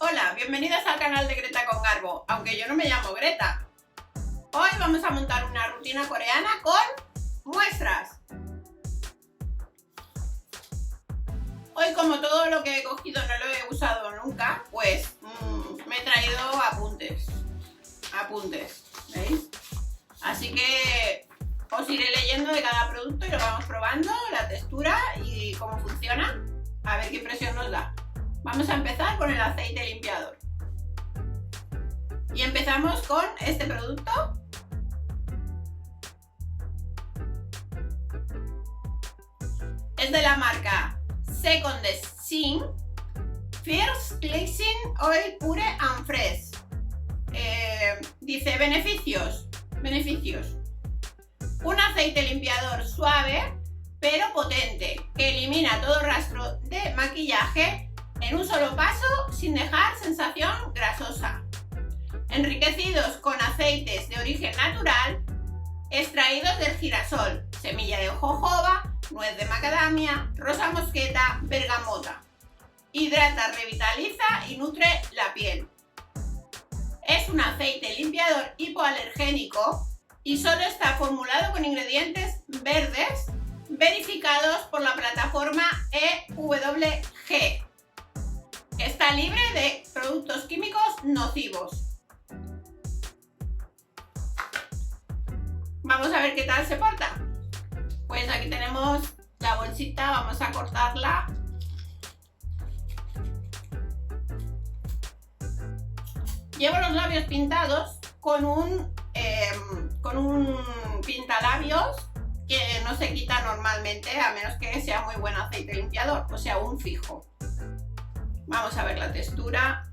Hola, bienvenidos al canal de Greta con Garbo, aunque yo no me llamo Greta. Hoy vamos a montar una rutina coreana con muestras. Hoy, como todo lo que he cogido no lo he usado nunca, pues me he traído apuntes, ¿veis? Así que os iré leyendo de cada producto y lo vamos probando, la textura y cómo funciona, a ver qué impresión nos da. Vamos a empezar con el aceite limpiador. Y empezamos con este producto. Es de la marca Second Skin First Cleansing Oil Pure and Fresh. Dice beneficios. Un aceite limpiador suave pero potente que elimina todo rastro de maquillaje en un solo paso sin dejar sensación grasosa. Enriquecidos con aceites de origen natural extraídos del girasol, semilla de jojoba, nuez de macadamia, rosa mosqueta, bergamota. Hidrata, revitaliza y nutre la piel. Es un aceite limpiador hipoalergénico y solo está formulado con ingredientes verdes verificados por la plataforma EWG. Está libre de productos químicos nocivos. Vamos a ver qué tal se porta. Pues aquí tenemos la bolsita, vamos a cortarla. Llevo los labios pintados con un pintalabios que no se quita normalmente, a menos que sea muy buen aceite limpiador, o sea, un fijo. Vamos a ver la textura.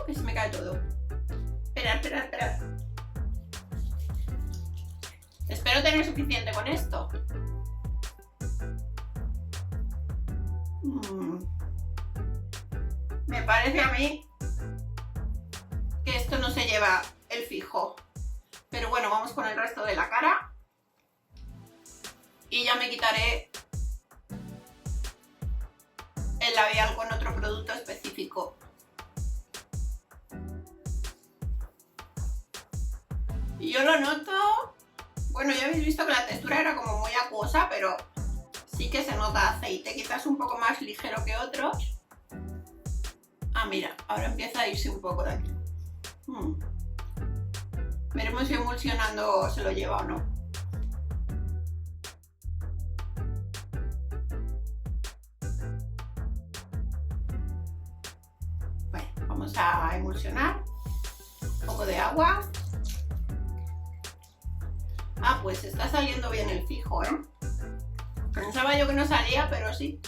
Que se me cae todo. Espera. Espero tener suficiente con esto. Me parece a mí que esto no se lleva el fijo. Pero bueno, vamos con el resto de la cara. Y ya me quitaré el labial con otro producto específico. Y yo lo noto, bueno, ya habéis visto que la textura era como muy acuosa, pero sí que se nota aceite, quizás un poco más ligero que otros. Ah, mira, ahora empieza a irse un poco de aquí. Veremos si emulsionando se lo lleva o no. Bueno, vamos a emulsionar. Un poco de agua. Ah, pues está saliendo bien el fijo, ¿eh? Pensaba yo que no salía, pero sí.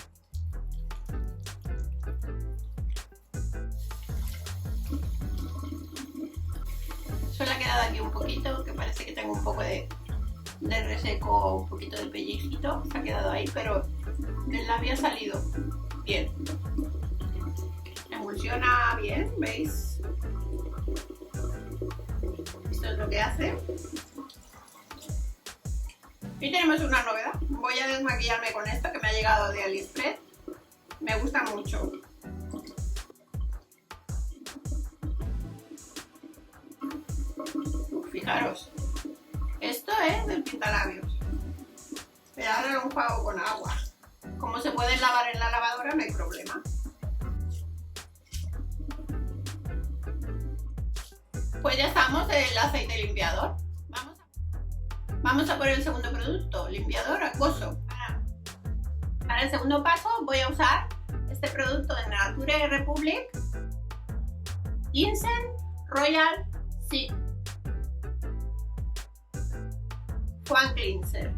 Solo ha quedado aquí un poquito, que parece que tengo un poco de reseco, un poquito de pellizquito. Se ha quedado ahí, pero del labio ha salido bien. Emulsiona bien, ¿veis? Esto es lo que hace. Y tenemos una novedad. Voy a desmaquillarme con esto que me ha llegado de AliExpress. Me gusta mucho. Fijaros. Esto es del pintalabios. Pero ahora lo enjuago con agua. Como se pueden lavar en la lavadora, no hay problema. Pues ya estamos, el aceite limpiador. Vamos a por el segundo producto, limpiador acuoso. Para el segundo paso voy a usar este producto de Nature Republic Ginseng Royal Foam Cleanser.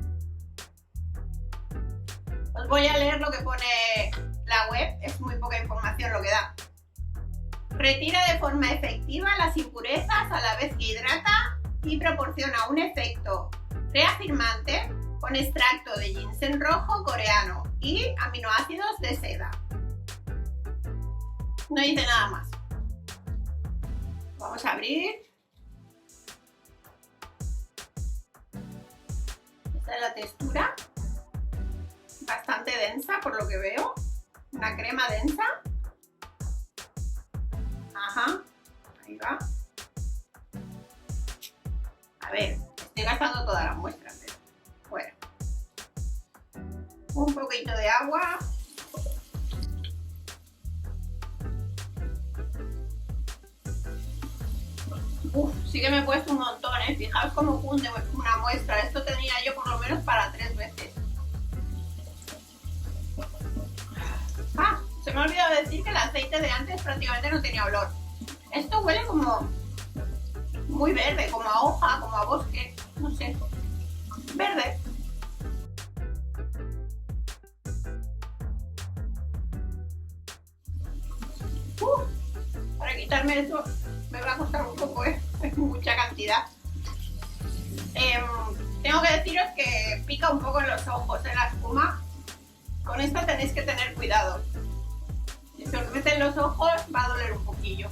Os voy a leer lo que pone la web, es muy poca información lo que da. Retira de forma efectiva las impurezas a la vez que hidrata y proporciona un efecto reafirmante con extracto de ginseng rojo coreano y aminoácidos de seda. No dice nada más. Vamos a abrir. Esta es la textura. densa por lo que veo. Una crema densa. Ajá, ahí va. A ver, estoy gastando toda la muestra, pero bueno. Un poquito de agua. Uf, sí que me he puesto un montón, ¿eh? Fijaos cómo funde una muestra. Esto tenía yo por lo menos para 3 veces. Ah, se me ha olvidado decir que el aceite de antes prácticamente no tenía olor. Esto huele como muy verde, como a hoja, como a bosque, no sé. Verde. Para quitarme eso me va a costar un poco, es mucha cantidad. Tengo que deciros que pica un poco en los ojos, en la espuma. Con esta tenéis que tener cuidado. Si se os mete en los ojos va a doler un poquillo.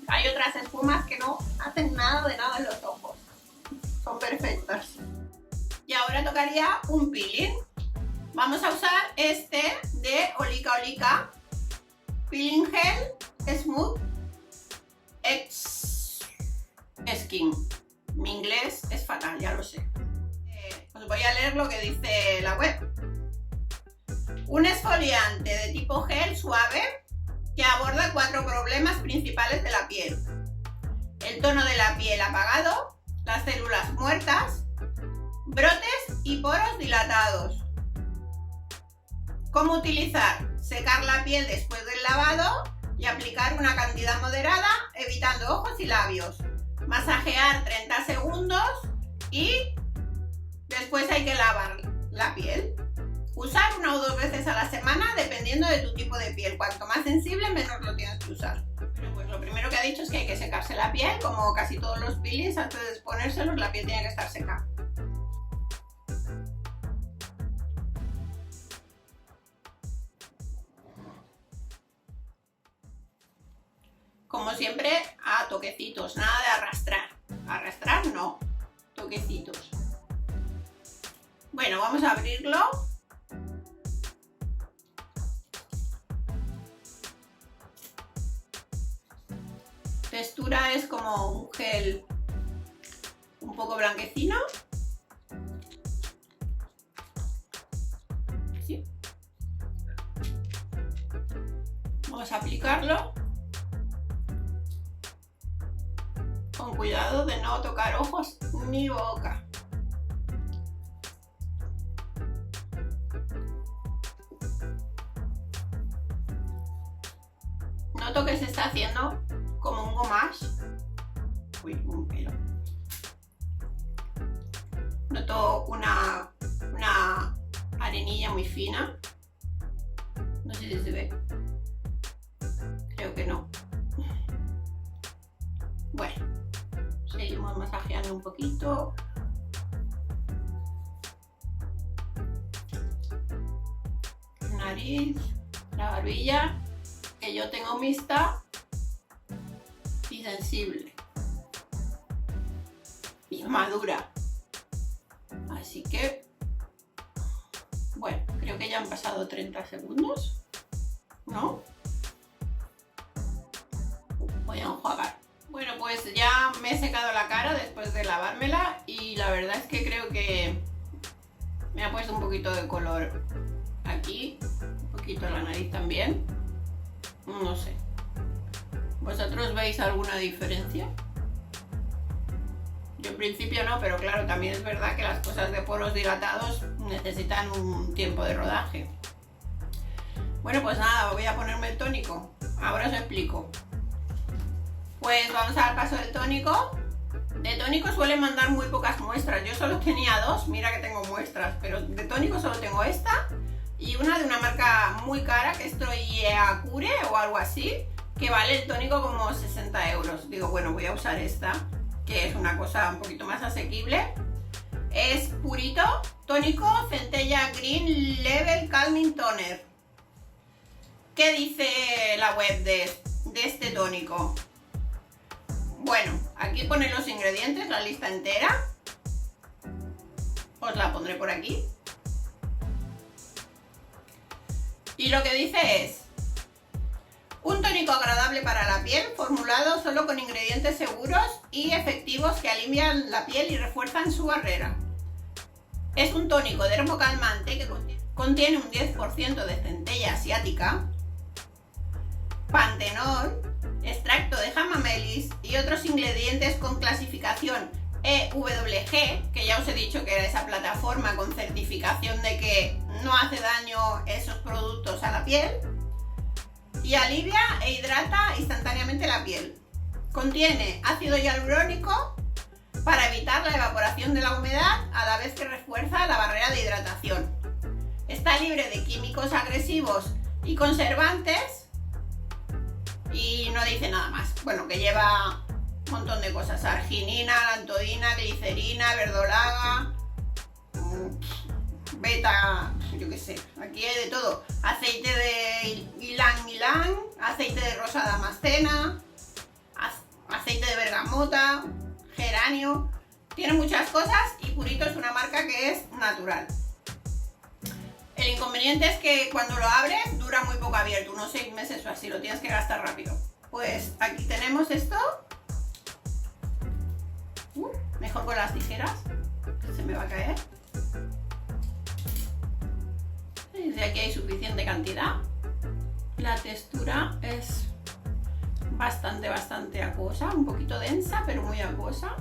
Hay otras espumas que no hacen nada de nada en los ojos. Son perfectas. Y ahora tocaría un peeling. Vamos a usar este de Olika Olika Peeling Gel Smooth X Skin. Mi inglés es fatal, ya lo sé. Os voy a leer lo que dice la web. Un exfoliante de tipo gel suave que aborda 4 problemas principales de la piel: el tono de la piel apagado, las células muertas, brotes y poros dilatados. ¿Cómo utilizar? Secar la piel después del lavado y aplicar una cantidad moderada, evitando ojos y labios. Masajear 30 segundos y después hay que lavar la piel. Usar 1 o 2 veces a la semana dependiendo de tu tipo de piel. Cuanto más sensible, menos lo tienes que usar. Bueno, pues lo primero que ha dicho es que hay que secarse la piel. Como casi todos los peelings, antes de ponérselos la piel tiene que estar seca. Como siempre, a toquecitos, nada de arrastrar. Arrastrar no, toquecitos. Bueno, vamos a abrirlo. Textura es como un gel un poco blanquecino. ¿Sí? Vamos a aplicarlo. Con cuidado de no tocar ojos ni boca. Noto que se está haciendo como un gommage. Uy, un pelo. Noto una arenilla muy fina. No sé si se ve. Creo que no. Bueno, seguimos masajeando un poquito. Nariz, la barbilla, que yo tengo mixta y sensible y madura, así que bueno, creo que ya han pasado 30 segundos, ¿no? Voy a enjuagar. Bueno, pues ya me he secado la cara después de lavármela y la verdad es que creo que me ha puesto un poquito de color aquí, un poquito la nariz también, no sé. ¿Vosotros veis alguna diferencia? Yo en principio no, pero claro, también es verdad que las cosas de poros dilatados necesitan un tiempo de rodaje. Bueno, pues nada, voy a ponerme el tónico. Ahora os explico. Pues vamos a dar paso del tónico. De tónico suelen mandar muy pocas muestras. Yo solo tenía 2, mira que tengo muestras, pero de tónico solo tengo esta y una de una marca muy cara, que es Troyecure o algo así, que vale el tónico como 60 euros. Digo, bueno, voy a usar esta, que es una cosa un poquito más asequible. Es Purito Tónico Centella Green Level Calming Toner. ¿Qué dice la web de este tónico? Bueno, aquí pone los ingredientes, la lista entera. Os la pondré pondré por aquí. Y lo que dice es: un tónico agradable para la piel, formulado solo con ingredientes seguros y efectivos que alivian la piel y refuerzan su barrera. Es un tónico dermocalmante que contiene un 10% de centella asiática, pantenol, extracto de hamamelis y otros ingredientes con clasificación EWG, que ya os he dicho que era esa plataforma con certificación de que no hace daño esos productos a la piel, y alivia e hidrata instantáneamente la piel. Contiene ácido hialurónico para evitar la evaporación de la humedad a la vez que refuerza la barrera de hidratación. Está libre de químicos agresivos y conservantes y no dice nada más. Bueno, que lleva un montón de cosas: arginina, lantodina, glicerina, verdolaga, beta, yo qué sé, aquí hay de todo. Aceite de ylang-ylang, aceite de rosa damascena, aceite de bergamota, geranio. Tiene muchas cosas y Purito es una marca que es natural. El inconveniente es que cuando lo abres dura muy poco abierto, unos 6 meses o así, lo tienes que gastar rápido. Pues aquí tenemos esto. Mejor con las tijeras, que se me va a caer. Desde aquí hay suficiente cantidad. La textura es bastante acuosa, un poquito densa, pero muy acuosa.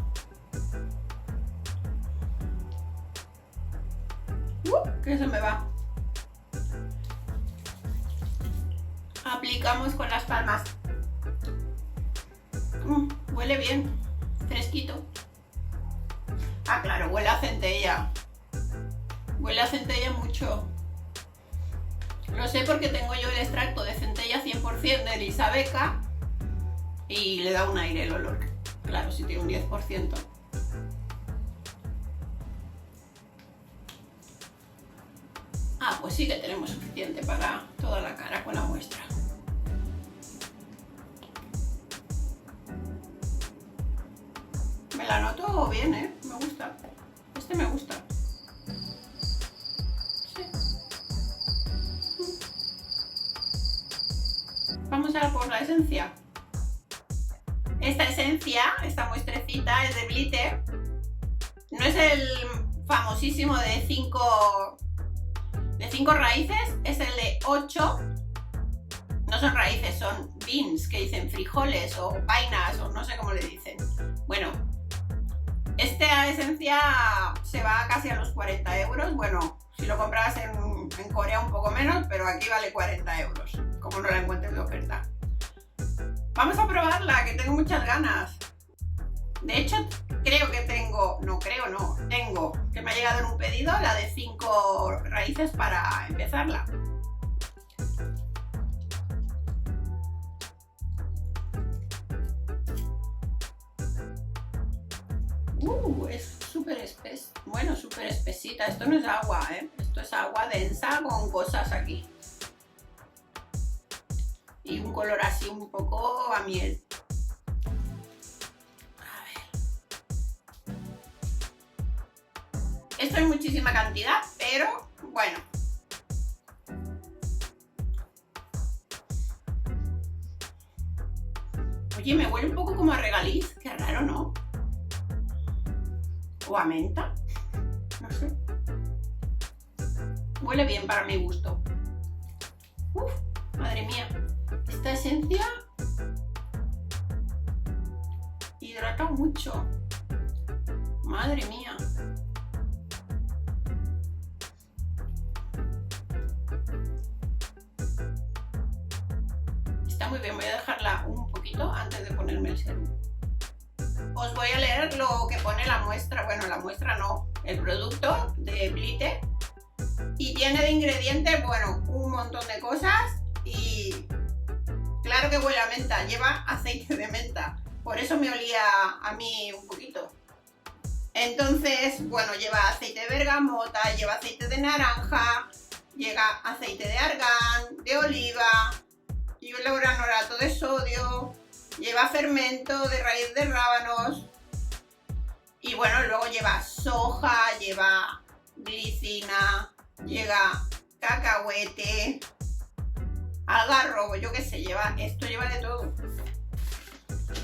Que se me va. Aplicamos con las palmas. Huele bien, fresquito. Ah, claro, huele a centella. Huele a centella mucho. Lo sé porque tengo yo el extracto de centella 100% de Lisabeca y le da un aire el olor. Claro, si tiene un 10%. Ah, pues sí que tenemos suficiente para toda la cara con la muestra. Me la noto bien, ¿eh? Me gusta. Este me gusta. Sí. Vamos a por la esencia. Esta esencia, esta muestrecita, es de Glitter. No es el famosísimo de 5 raíces, es el de 8. No son raíces, son beans, que dicen frijoles o vainas o no sé cómo le dicen. Bueno, esta esencia se va casi a los 40 euros. Bueno, si lo compras en Corea un poco menos, pero aquí vale 40 euros, como no la encuentres de oferta. Vamos a probarla, que tengo muchas ganas. De hecho, tengo, que me ha llegado en un pedido, la de 5 raíces para empezarla. Es súper espesa, bueno, súper espesita. Esto no es agua, ¿eh? Esto es agua densa con cosas aquí. Y un color así un poco a miel. Esto es muchísima cantidad, pero bueno. Oye, me huele un poco como a regaliz, qué raro, ¿no? O a menta, no sé. Huele bien para mi gusto. Uf, madre mía. Esta esencia hidrata mucho. Madre mía. Está muy bien, voy a dejarla un poquito antes de ponerme el serum. Os voy a leer lo que pone la muestra, bueno, la muestra no, el producto de Glitter. Y tiene de ingredientes, bueno, un montón de cosas y claro que huele a menta, lleva aceite de menta, por eso me olía a mí un poquito. Entonces, bueno, lleva aceite de bergamota, lleva aceite de naranja, lleva aceite de argán, de oliva, hidrogenorato de sodio, lleva fermento de raíz de rábanos y bueno, luego lleva soja, lleva glicina, llega cacahuete, algarrobo, yo qué sé, esto lleva de todo.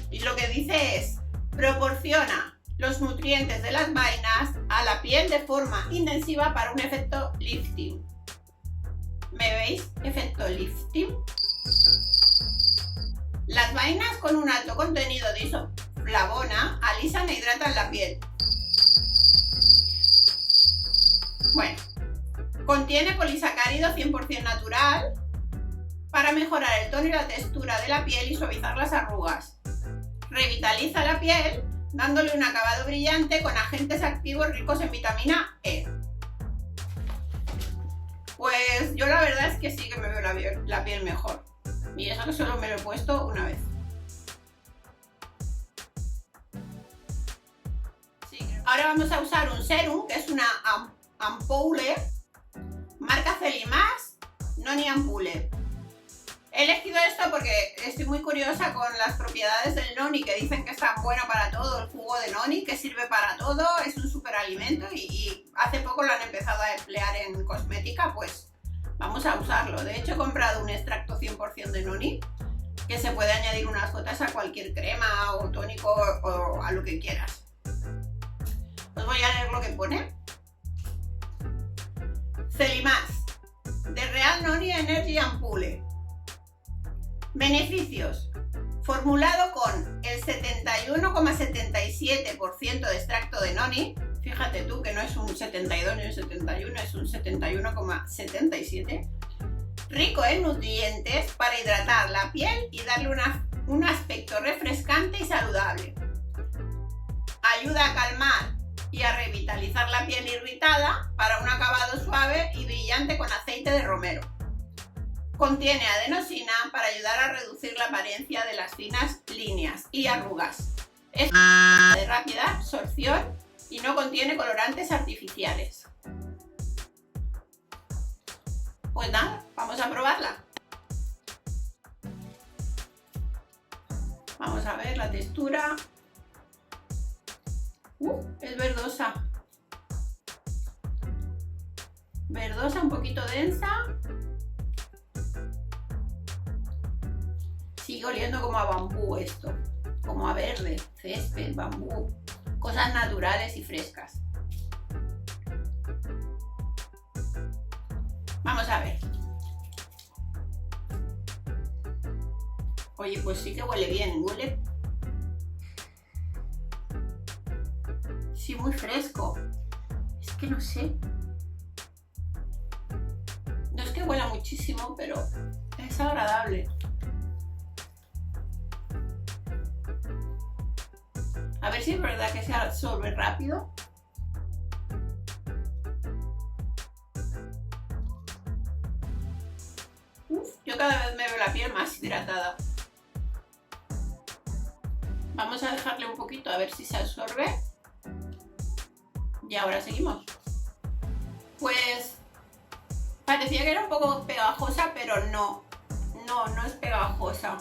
Y lo que dice es, proporciona los nutrientes de las vainas a la piel de forma intensiva para un efecto lifting. ¿Me veis? Efecto lifting. Las vainas con un alto contenido de isoflavona alisan e hidratan la piel. Bueno, contiene polisacárido 100% natural para mejorar el tono y la textura de la piel y suavizar las arrugas. Revitaliza la piel dándole un acabado brillante con agentes activos ricos en vitamina E. Pues yo la verdad es que sí que me veo la piel mejor. Y eso que solo me lo he puesto una vez. Sí. Ahora vamos a usar un serum que es una ampoule marca Celimax Noni Ampoule. He elegido esto porque estoy muy curiosa con las propiedades del noni, que dicen que es tan bueno para todo, el jugo de noni, que sirve para todo, es un superalimento y hace poco lo han empezado a emplear en cosmética, pues vamos a usarlo. De hecho he comprado un extracto 100% de noni, que se puede añadir unas gotas a cualquier crema o tónico o a lo que quieras. Os voy a leer lo que pone. Celimax, de Real Noni Energy Ampoule. Beneficios. Formulado con el 71,77% de extracto de noni, fíjate tú que no es un 72 ni un 71, es un 71,77%, rico en nutrientes para hidratar la piel y darle un aspecto refrescante y saludable. Ayuda a calmar y a revitalizar la piel irritada para un acabado suave y brillante con aceite de romero. Contiene adenosina para ayudar a reducir la apariencia de las finas líneas y arrugas. Es de rápida absorción y no contiene colorantes artificiales. Pues nada, vamos a probarla. Vamos a ver la textura. Es verdosa. Verdosa, un poquito densa. Sigue oliendo como a bambú esto, como a verde, césped, bambú, cosas naturales y frescas. Vamos a ver. Oye, pues sí que huele bien, huele... Sí, muy fresco. Es que no sé. No es que huela muchísimo, pero es agradable. A ver si es verdad que se absorbe rápido. Yo cada vez me veo la piel más hidratada. Vamos a dejarle un poquito a ver si se absorbe. Y ahora seguimos. Pues parecía que era un poco pegajosa, pero no es pegajosa.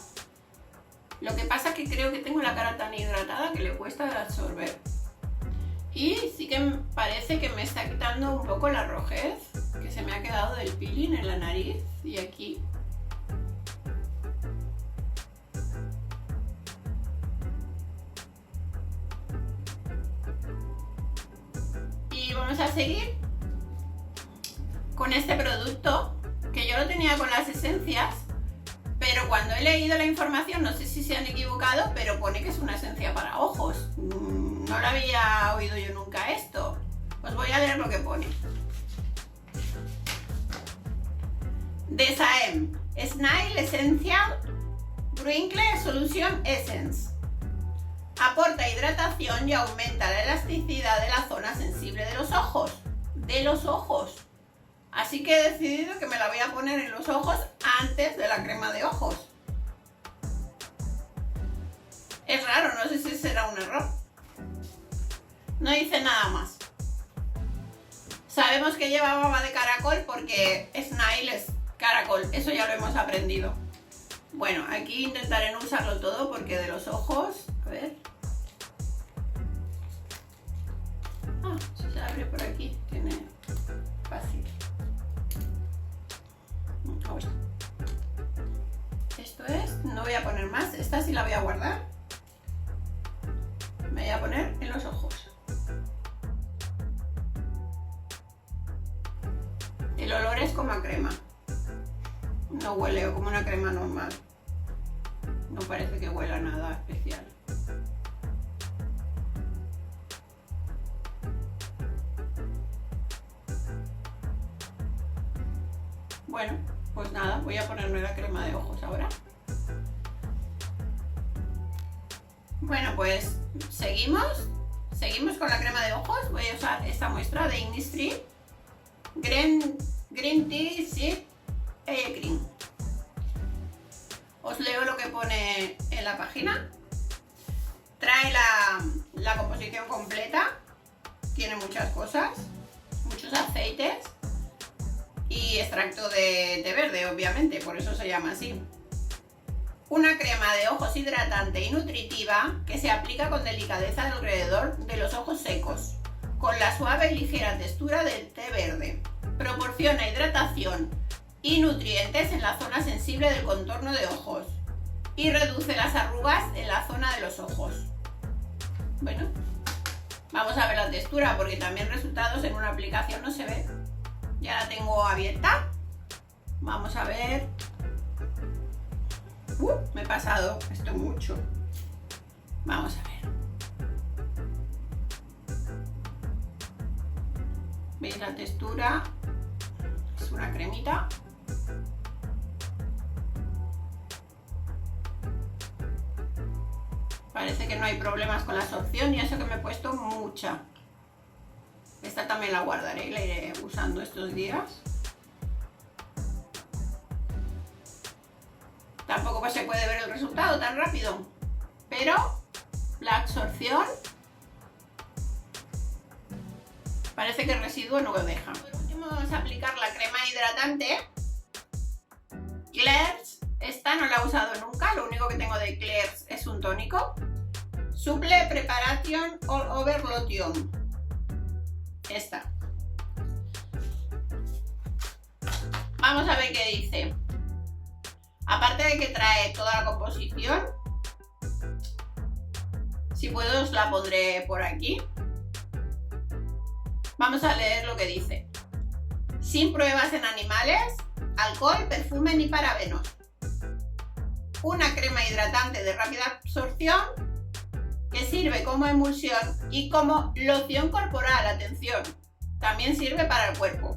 Lo que pasa es que creo que tengo la cara tan hidratada que le cuesta absorber. Y sí que parece que me está quitando un poco la rojez que se me ha quedado del peeling en la nariz y aquí. Y vamos a seguir con este producto que yo lo tenía con las esencias. Pero cuando he leído la información, no sé si se han equivocado, pero pone que es una esencia para ojos. No lo había oído yo nunca esto. Os voy a leer lo que pone. De Saem, Snail Essential Wrinkle Solution Essence. Aporta hidratación y aumenta la elasticidad de la zona sensible de los ojos. De los ojos. Así que he decidido que me la voy a poner en los ojos antes de la crema de ojos. Es raro, no sé si será un error. No dice nada más. Sabemos que lleva baba de caracol porque Snail es caracol, eso ya lo hemos aprendido. Bueno, aquí intentaré no usarlo todo porque de los ojos... A ver... se abre por aquí, tiene... voy a poner más. Esta sí la voy a guardar. Me voy a poner en los ojos. El olor es como a crema. No huele como una crema normal. No parece que huela a nada especial. Bueno, pues nada, voy a ponerme la crema de ojos ahora. Bueno, pues seguimos con la crema de ojos. Voy a usar esta muestra de Innisfree Green Tea Sheet Eye Cream. Os leo lo que pone en la página. Trae la composición completa. Tiene muchas cosas, muchos aceites y extracto de té verde, obviamente, por eso se llama así. Una crema de ojos hidratante y nutritiva que se aplica con delicadeza alrededor de los ojos secos, con la suave y ligera textura del té verde. Proporciona hidratación y nutrientes en la zona sensible del contorno de ojos y reduce las arrugas en la zona de los ojos. Bueno, vamos a ver la textura porque también resultados en una aplicación no se ve. Ya la tengo abierta. Vamos a ver. Me he pasado esto mucho. Vamos a ver. ¿Veis la textura? Es una cremita. Parece que no hay problemas con la absorción y eso que me he puesto mucha. Esta también la guardaré y la iré usando estos días. Tampoco se puede ver el resultado tan rápido, pero la absorción parece que el residuo no lo deja. Por último vamos a aplicar la crema hidratante Klairs. Esta no la he usado nunca, lo único que tengo de Klairs es un tónico. Supple Preparation All Over Lotion. Esta. Vamos a ver qué dice. Aparte de que trae toda la composición, si puedo os la pondré por aquí. Vamos a leer lo que dice. Sin pruebas en animales, alcohol, perfume ni parabenos. Una crema hidratante de rápida absorción que sirve como emulsión y como loción corporal, atención, también sirve para el cuerpo.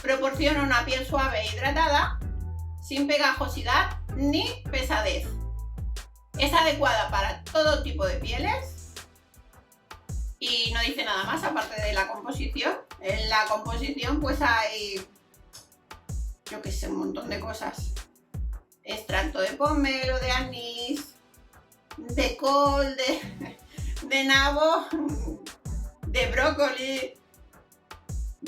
Proporciona una piel suave e hidratada, sin pegajosidad ni pesadez. Es adecuada para todo tipo de pieles y no dice nada más aparte de la composición. En la composición pues hay, yo que sé, un montón de cosas. Extracto de pomelo, de anís, de col, de nabo, de brócoli.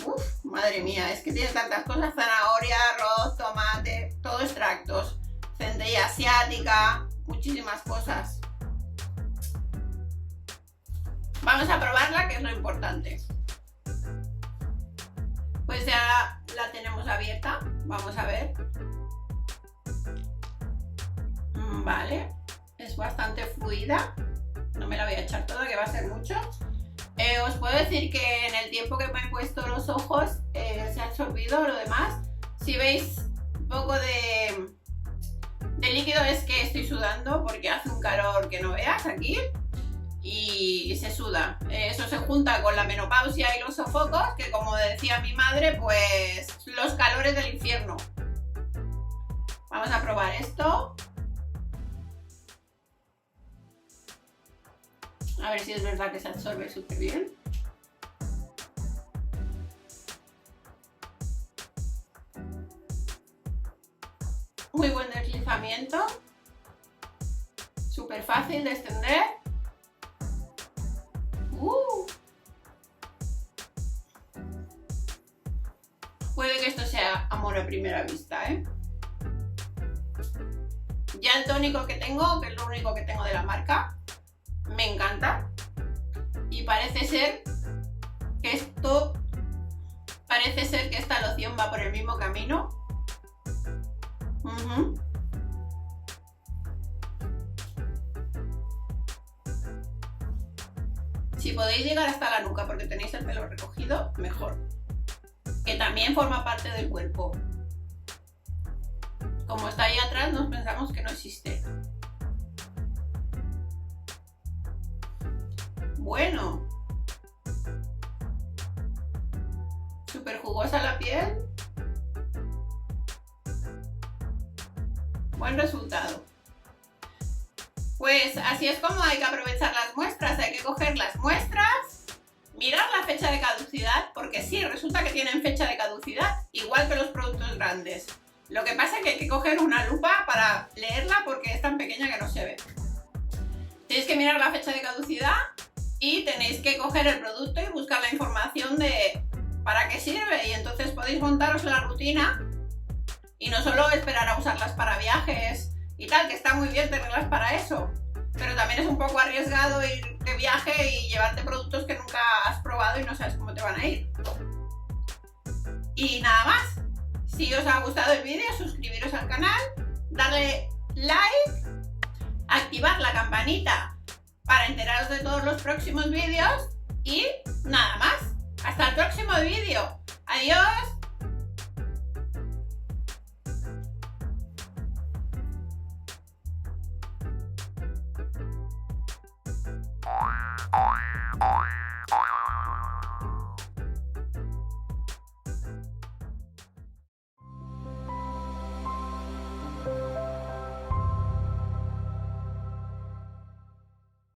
Uf, madre mía, es que tiene tantas cosas: zanahoria, arroz, tomate, todo extractos, centella asiática, muchísimas cosas. Vamos a probarla, que es lo importante. Pues ya la tenemos abierta, vamos a ver. Vale, es bastante fluida, no me la voy a echar toda, que va a ser mucho. Os puedo decir que en el tiempo que me he puesto los ojos se ha absorbido lo demás. Si veis un poco de líquido es que estoy sudando porque hace un calor que no veas aquí y se suda. Eso se junta con la menopausia y los sofocos, que como decía mi madre, pues los calores del infierno. Vamos a probar esto. A ver si es verdad que se absorbe súper bien. Muy buen deslizamiento. Súper fácil de extender. Puede que esto sea amor a primera vista, ¿eh? Ya el tónico que tengo, que es lo único que tengo de la marca, me encanta y parece ser que esta loción va por el mismo camino. podéis llegar hasta la nuca porque tenéis el pelo recogido, mejor. Que también forma parte del cuerpo. Como está ahí atrás, nos pensamos que no existe. Bueno. Súper jugosa la piel. Buen resultado. Pues así es como hay que aprovechar las muestras. Hay que coger las muestras, mirar la fecha de caducidad, porque sí, resulta que tienen fecha de caducidad, igual que los productos grandes. Lo que pasa es que hay que coger una lupa para leerla porque es tan pequeña que no se ve. Tenéis que mirar la fecha de caducidad y tenéis que coger el producto y buscar la información de para qué sirve, y entonces podéis montaros la rutina y no solo esperar a usarlas para viajes y tal, que está muy bien tenerlas para eso, pero también es un poco arriesgado ir de viaje y llevarte productos que nunca has probado y no sabes cómo te van a ir. Y nada más. Si os ha gustado el vídeo, suscribiros al canal, darle like, activar la campanita para enteraros de todos los próximos vídeos y nada más. Hasta el próximo vídeo. Adiós.